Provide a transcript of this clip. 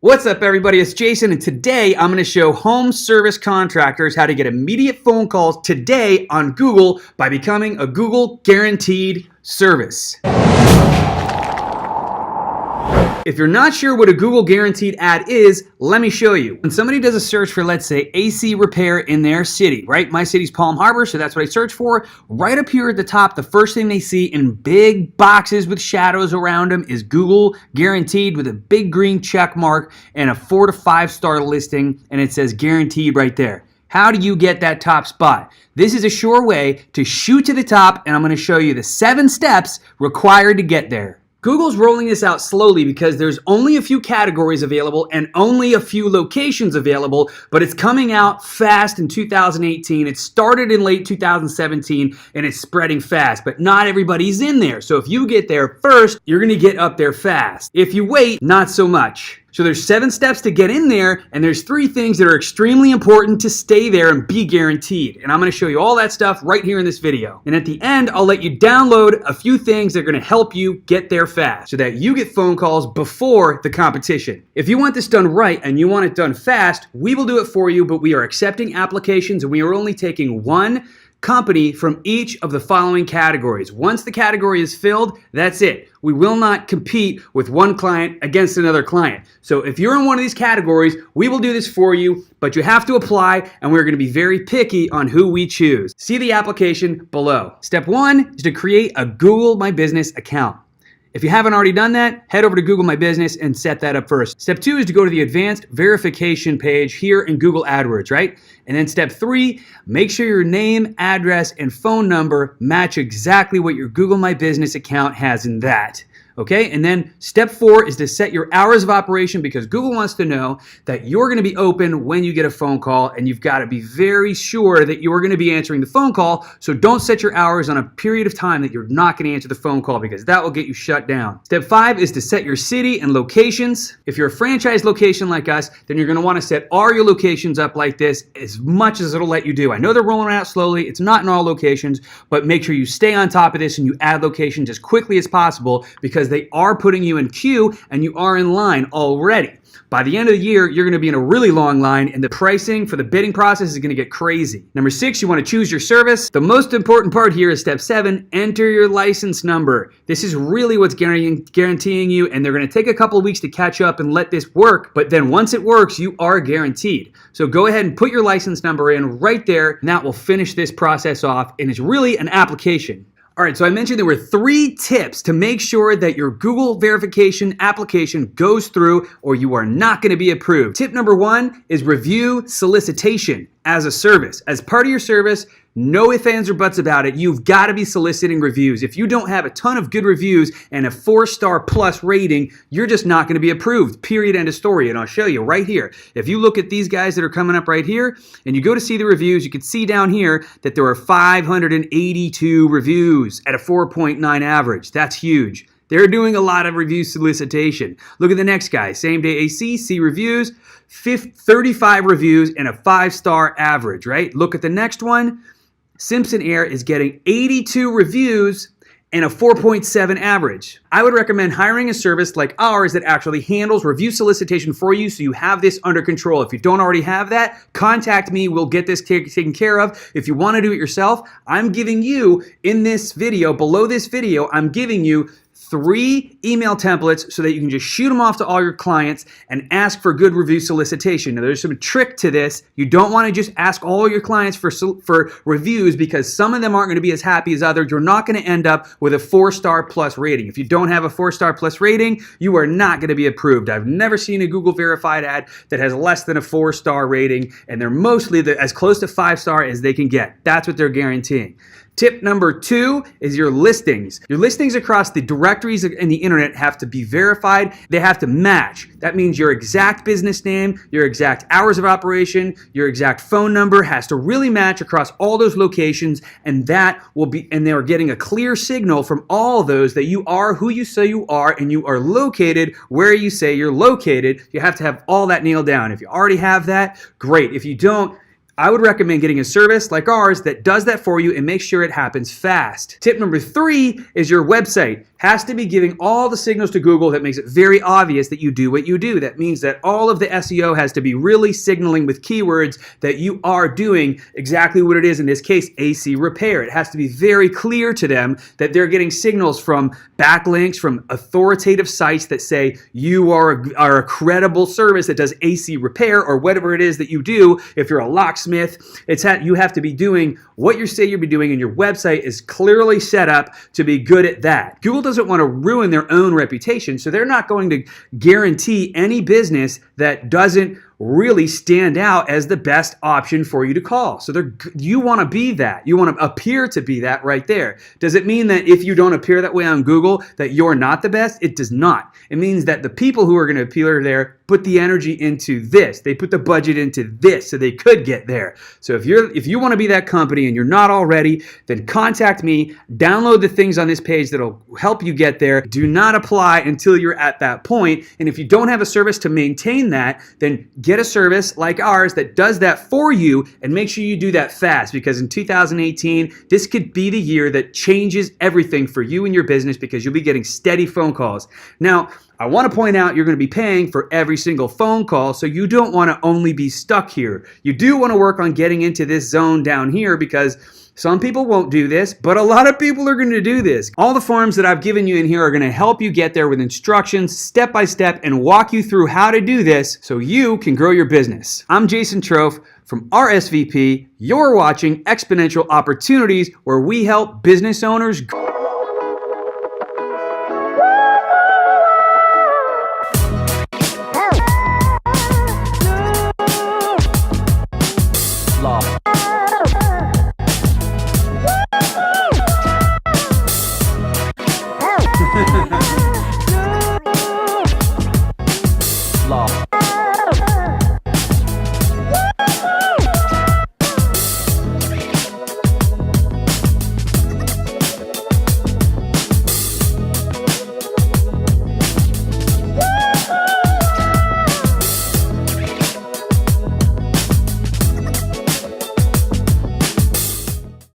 What's up, everybody? It's Jason, and today I'm going to show home service contractors how to get immediate phone calls today on Google by becoming a Google guaranteed service. If you're not sure what a Google guaranteed ad is, let me show you. When somebody does a search for, let's say, AC repair in their city, right? My city's Palm Harbor, so that's what I search for. Right up here at the top, the first thing they see in big boxes with shadows around them is Google guaranteed with a big green check mark and a 4 to 5 star listing, and it says guaranteed right there. How do you get that top spot? This is a sure way to shoot to the top, and I'm going to show you the 7 steps required to get there. Google's rolling this out slowly because there's only a few categories available and only a few locations available, but it's coming out fast in 2018. It started in late 2017 and it's spreading fast, but not everybody's in there. So if you get there first, you're going to get up there fast. If you wait, not so much. So there's 7 steps to get in there, and there's 3 things that are extremely important to stay there and be guaranteed. And I'm going to show you all that stuff right here in this video. And at the end, I'll let you download a few things that are going to help you get there fast so that you get phone calls before the competition. If you want this done right and you want it done fast, we will do it for you, but we are accepting applications and we are only taking one company from each of the following categories. Once the category is filled, that's it. We will not compete with one client against another client. So if you're in one of these categories, we will do this for you, but you have to apply, and we're going to be very picky on who we choose. See the application below. Step 1 is to create a Google My Business account. If you haven't already done that, head over to Google My Business and set that up first. Step 2 is to go to the advanced verification page here in Google Adwords, right? And then step 3, make sure your name, address, and phone number match exactly what your Google My Business account has in that. Okay, and then step 4 is to set your hours of operation because Google wants to know that you're going to be open when you get a phone call, and you've got to be very sure that you're going to be answering the phone call. So don't set your hours on a period of time that you're not going to answer the phone call because that will get you shut down. Step 5 is to set your city and locations. If you're a franchise location like us, then you're going to want to set all your locations up like this as much as it'll let you do. I know they're rolling out slowly. It's not in all locations, but make sure you stay on top of this and you add locations as quickly as possible because they are putting you in queue and you are in line already. By the end of the year, you're going to be in a really long line and the pricing for the bidding process is going to get crazy. Number 6, you want to choose your service. The most important part here is step 7, enter your license number. This is really what's guaranteeing you, and they're going to take a couple of weeks to catch up and let this work, but then once it works, you are guaranteed. So go ahead and put your license number in right there, and that will finish this process off, and it's really an application. All right, so I mentioned there were 3 tips to make sure that your Google verification application goes through or you are not going to be approved. Tip number 1 is review solicitation as a service. As part of your service, no ifs, ands, or buts about it, you've got to be soliciting reviews. If you don't have a ton of good reviews and a 4-star plus rating, you're just not going to be approved, period, end of story. And I'll show you right here. If you look at these guys that are coming up right here and you go to see the reviews, you can see down here that there are 582 reviews at a 4.9 average. That's huge. They're doing a lot of review solicitation. Look at the next guy, same day AC, see reviews, 35 reviews and a 5-star average, right? Look at the next one. Simpson Air is getting 82 reviews and a 4.7 average. I would recommend hiring a service like ours that actually handles review solicitation for you so you have this under control. If you don't already have that, contact me. We'll get this taken care of. If you want to do it yourself, I'm giving you in this video, below this video, I'm giving you 3 email templates so that you can just shoot them off to all your clients and ask for good review solicitation. Now, there's some trick to this. You don't want to just ask all your clients for reviews because some of them aren't going to be as happy as others. You're not going to end up with a 4-star plus rating. If you don't have a 4-star plus rating, you are not going to be approved. I've never seen a Google verified ad that has less than a 4-star rating, and they're mostly as close to 5-star as they can get. That's what they're guaranteeing. Tip number 2 is your listings. Your listings across the directories in the internet have to be verified. They have to match. That means your exact business name, your exact hours of operation, your exact phone number has to really match across all those locations, and that will be, and they're getting a clear signal from all those that you are who you say you are and you are located where you say you're located. You have to have all that nailed down. If you already have that, great. If you don't, I would recommend getting a service like ours that does that for you and make sure it happens fast. Tip number 3 is your website has to be giving all the signals to Google that makes it very obvious that you do what you do. That means that all of the SEO has to be really signaling with keywords that you are doing exactly what it is, in this case, AC repair. It has to be very clear to them that they're getting signals from backlinks, from authoritative sites that say you are a credible service that does AC repair or whatever it is that you do. If you're a locksmith, you have to be doing what you say you'll be doing, and your website is clearly set up to be good at that. Google doesn't want to ruin their own reputation, so they're not going to guarantee any business that doesn't really stand out as the best option for you to call. So you want to be that. You want to appear to be that right there. Does it mean that if you don't appear that way on Google that you're not the best? It does not. It means that the people who are going to appear there put the energy into this. They put the budget into this so they could get there. So if you want to be that company and you're not already, then contact me. Download the things on this page that'll help you get there. Do not apply until you're at that point. And if you don't have a service to maintain that, then get a service like ours that does that for you, and make sure you do that fast, because in 2018, this could be the year that changes everything for you and your business, because you'll be getting steady phone calls. Now, I want to point out you're going to be paying for every single phone call, so you don't want to only be stuck here. You do want to work on getting into this zone down here, because some people won't do this, but a lot of people are going to do this. All the forms that I've given you in here are going to help you get there with instructions, step by step, and walk you through how to do this so you can grow your business. I'm Jason Trofe from RSVP. You're watching Exponential Opportunities, where we help business owners grow.